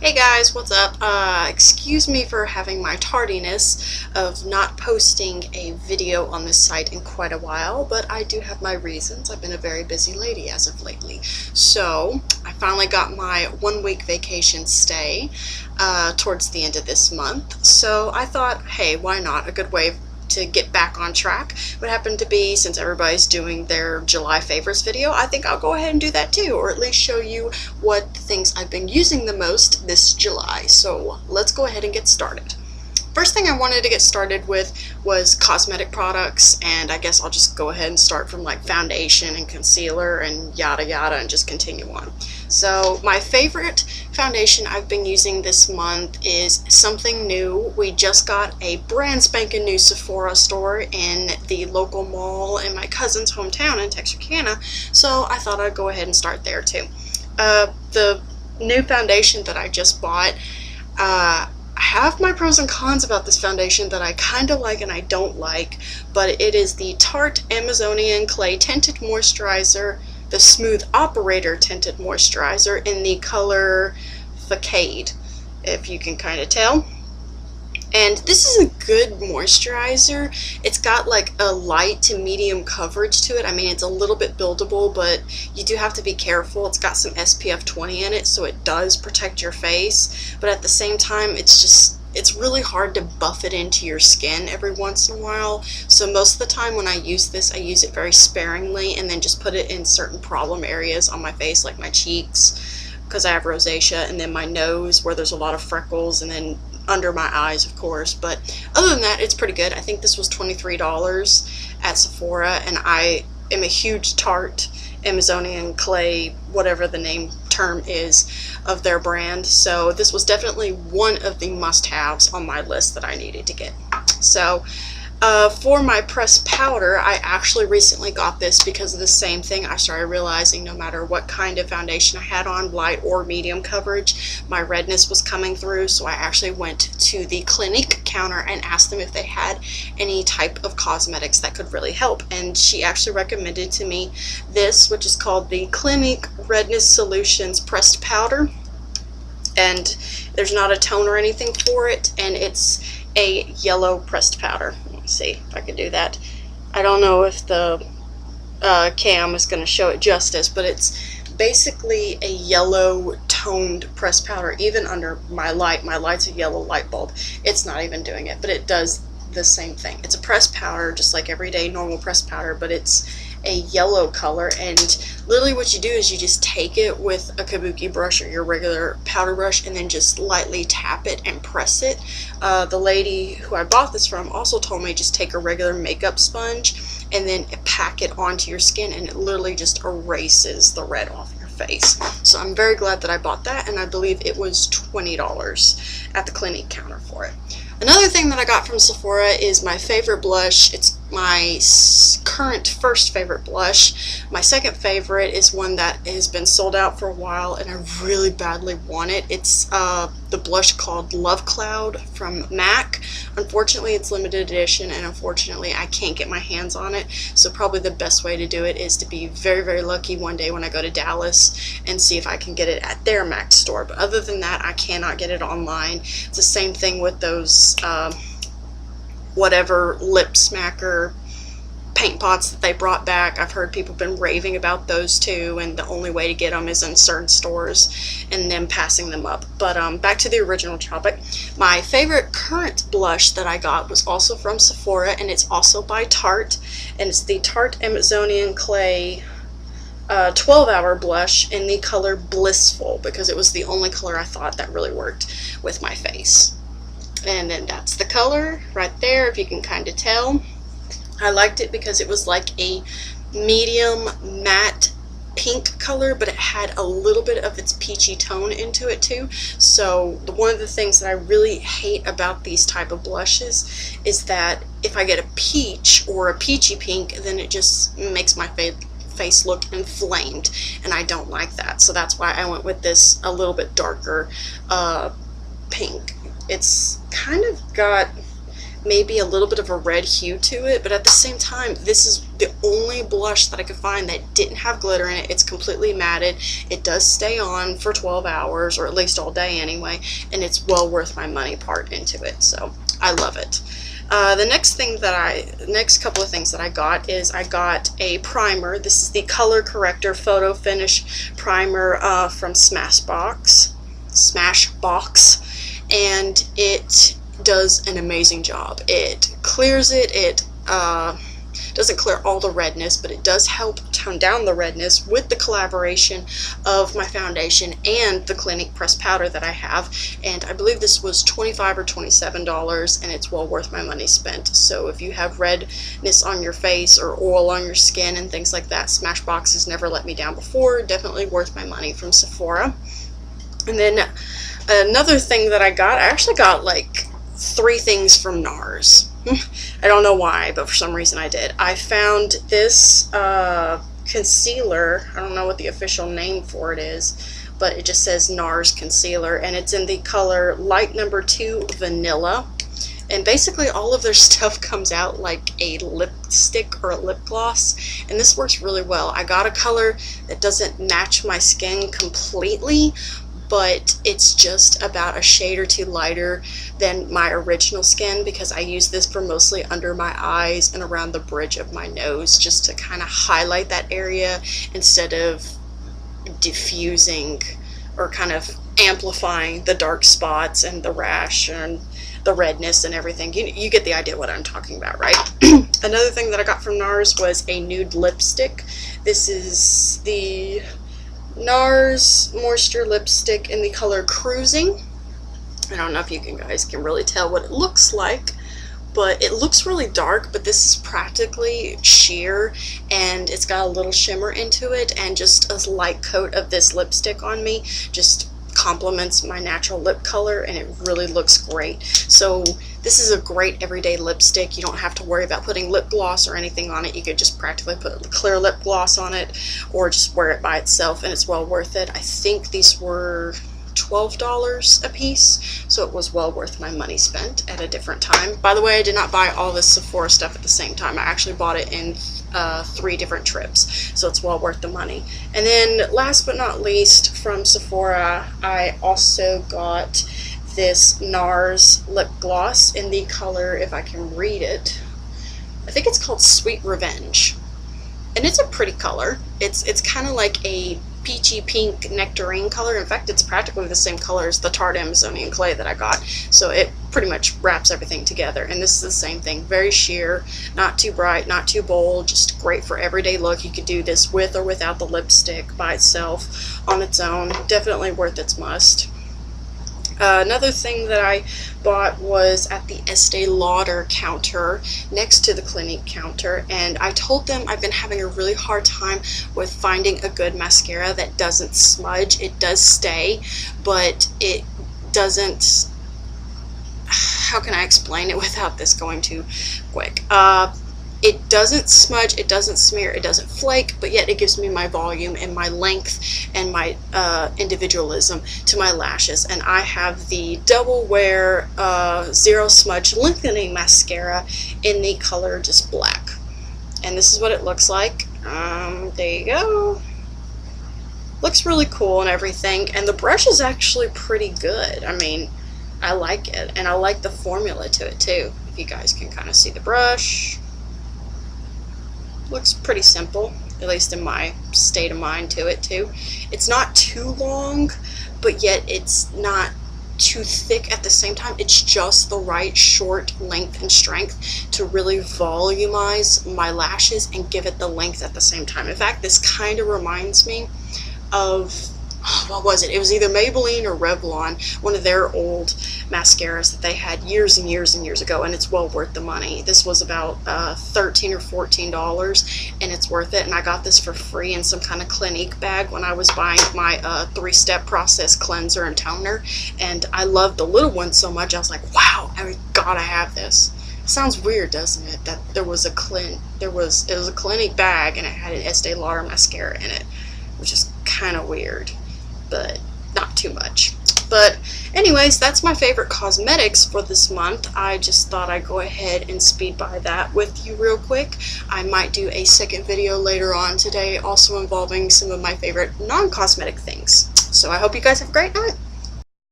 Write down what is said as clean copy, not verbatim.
Hey guys, what's up? Excuse me for having my tardiness of not posting a video on this site in quite a while, but I do have my reasons. I've been a very busy lady as of lately. So, I finally got my 1 week vacation stay towards the end of this month. So, I thought, hey, why not? A good way to get back on track would happen to be, since everybody's doing their July favorites video, I think I'll go ahead and do that too, or at least show you what things I've been using the most this July. So let's go ahead and get started. First thing I wanted to get started with was cosmetic products, and I guess I'll just go ahead and start from like foundation and concealer and yada yada and just continue on. So my favorite foundation I've been using this month is something new. We just got a brand spanking new Sephora store in the local mall in my cousin's hometown in Texarkana, so I thought I'd go ahead and start there too. The new foundation that I just bought, I have my pros and cons about this foundation that I kind of like and I don't like, but it is the Tarte Amazonian Clay Tinted Moisturizer, the Smooth Operator Tinted Moisturizer in the color Facade, if you can kind of tell. And this is a good moisturizer. It's got like a light to medium coverage to it. I mean, it's a little bit buildable, but you do have to be careful. It's got some SPF 20 in it, so it does protect your face. But at the same time, it's really hard to buff it into your skin every once in a while. So most of the time when I use this, I use it very sparingly and then just put it in certain problem areas on my face, like my cheeks, because I have rosacea, and then my nose where there's a lot of freckles, and then under my eyes, of course. But other than that, it's pretty good. I think this was $23 at Sephora, and I am a huge Tarte Amazonian Clay, whatever the name term is, of their brand. So this was definitely one of the must-haves on my list that I needed to get. So for my pressed powder, I actually recently got this because of the same thing. I started realizing no matter what kind of foundation I had on, light or medium coverage, my redness was coming through. So I actually went to the Clinique counter and asked them if they had any type of cosmetics that could really help. And she actually recommended to me this, which is called the Clinique Redness Solutions Pressed Powder. And there's not a tone or anything for it, and it's a yellow pressed powder. Let's see if I can do that. I don't know if the cam is going to show it justice, but it's basically a yellow toned pressed powder. Even under my light, my light's a yellow light bulb. It's not even doing it, but it does the same thing. It's a pressed powder, just like everyday normal pressed powder, but it's a yellow color. And literally what you do is you just take it with a kabuki brush or your regular powder brush and then just lightly tap it and press it. The lady who I bought this from also told me just take a regular makeup sponge and then pack it onto your skin, and it literally just erases the red off your face. So I'm very glad that I bought that, and I believe it was $20 at the Clinique counter for it. Another thing that I got from Sephora is my favorite blush. It's my current first favorite blush. My second favorite is one that has been sold out for a while and I really badly want it. It's the blush called Love Cloud from MAC. Unfortunately, it's limited edition, and unfortunately I can't get my hands on it. So probably the best way to do it is to be very, very lucky one day when I go to Dallas and see if I can get it at their MAC store. But other than that, I cannot get it online. It's the same thing with those whatever lip smacker paint pots that they brought back. I've heard people been raving about those too, and the only way to get them is in certain stores and them passing them up. But back to the original topic. My favorite current blush that I got was also from Sephora, and it's also by Tarte, and it's the Tarte Amazonian Clay 12-hour blush in the color Blissful, because it was the only color I thought that really worked with my face. And then that's the color right there, if you can kind of tell. I liked it because it was like a medium matte pink color, but it had a little bit of its peachy tone into it too. So one of the things that I really hate about these type of blushes is that if I get a peach or a peachy pink, then it just makes my face look inflamed, and I don't like that. So that's why I went with this a little bit darker pink. It's kind of got maybe a little bit of a red hue to it, but at the same time, this is the only blush that I could find that didn't have glitter in it. It's completely matted. It does stay on for 12 hours, or at least all day anyway, and it's well worth my money part into it, so I love it. The next couple of things that I got is I got a primer. This is the Color Corrector Photo Finish Primer from Smashbox, and it does an amazing job. It clears it. It doesn't clear all the redness, but it does help tone down the redness with the collaboration of my foundation and the Clinique pressed powder that I have. And I believe this was $25 or $27, and it's well worth my money spent. So if you have redness on your face or oil on your skin and things like that, Smashbox has never let me down before. Definitely worth my money from Sephora. And then another thing that I actually got like 3 things from NARS. I don't know why, but for some reason I did. I found this concealer. I don't know what the official name for it is, but it just says NARS concealer, and it's in the color light number 2 vanilla. And basically all of their stuff comes out like a lipstick or a lip gloss, and this works really well. I got a color that doesn't match my skin completely, but it's just about a shade or 2 lighter than my original skin, because I use this for mostly under my eyes and around the bridge of my nose, just to kind of highlight that area instead of diffusing or kind of amplifying the dark spots and the rash and the redness and everything. You get the idea what I'm talking about, right? Another thing that I got from NARS was a nude lipstick. This is the NARS Moisture Lipstick in the color Cruising. I don't know if you guys can really tell what it looks like, but it looks really dark, but this is practically sheer, and it's got a little shimmer into it, and just a light coat of this lipstick on me just complements my natural lip color, and it really looks great. So this is a great everyday lipstick. You don't have to worry about putting lip gloss or anything on it. You could just practically put clear lip gloss on it or just wear it by itself, and it's well worth it. I think these were $12 a piece, so it was well worth my money spent at a different time. By the way, I did not buy all this Sephora stuff at the same time. I actually bought it in 3 different trips, so it's well worth the money. And then last but not least, from Sephora, I also got this NARS lip gloss in the color, if I can read it, I think it's called Sweet Revenge, and it's a pretty color. It's kind of like a peachy pink nectarine color. In fact, it's practically the same color as the Tarte Amazonian clay that I got, so it pretty much wraps everything together. And this is the same thing, very sheer, not too bright, not too bold, just great for everyday look. You could do this with or without the lipstick, by itself, on its own. Definitely worth its must. Another thing that I bought was at the Estee Lauder counter next to the Clinique counter, and I told them I've been having a really hard time with finding a good mascara that doesn't smudge. It does stay, but it doesn't, how can I explain it without this going too quick? It doesn't smudge, it doesn't smear, it doesn't flake, but yet it gives me my volume and my length and my individualism to my lashes. And I have the Double Wear Zero Smudge Lengthening Mascara in the color just black. And this is what it looks like. There you go. Looks really cool and everything. And the brush is actually pretty good. I mean, I like it. And I like the formula to it too. If you guys can kind of see the brush. Looks pretty simple, at least in my state of mind to it too. It's not too long, but yet it's not too thick at the same time. It's just the right short length and strength to really volumize my lashes and give it the length at the same time. In fact, this kind of reminds me of, what was it? It was either Maybelline or Revlon, one of their old mascaras that they had years and years and years ago, and it's well worth the money. This was about $13 or $14, and it's worth it. And I got this for free in some kind of Clinique bag when I was buying my 3-step process cleanser and toner, and I loved the little one so much. I was like, wow, I gotta have this. Sounds weird, doesn't it, that it was a Clinique bag and it had an Estee Lauder mascara in it, which is kind of weird, but not too much. But Anyways, that's my favorite cosmetics for this month. I just thought I'd go ahead and speed by that with you real quick. I might do a second video later on today also involving some of my favorite non-cosmetic things. So I hope you guys have a great night.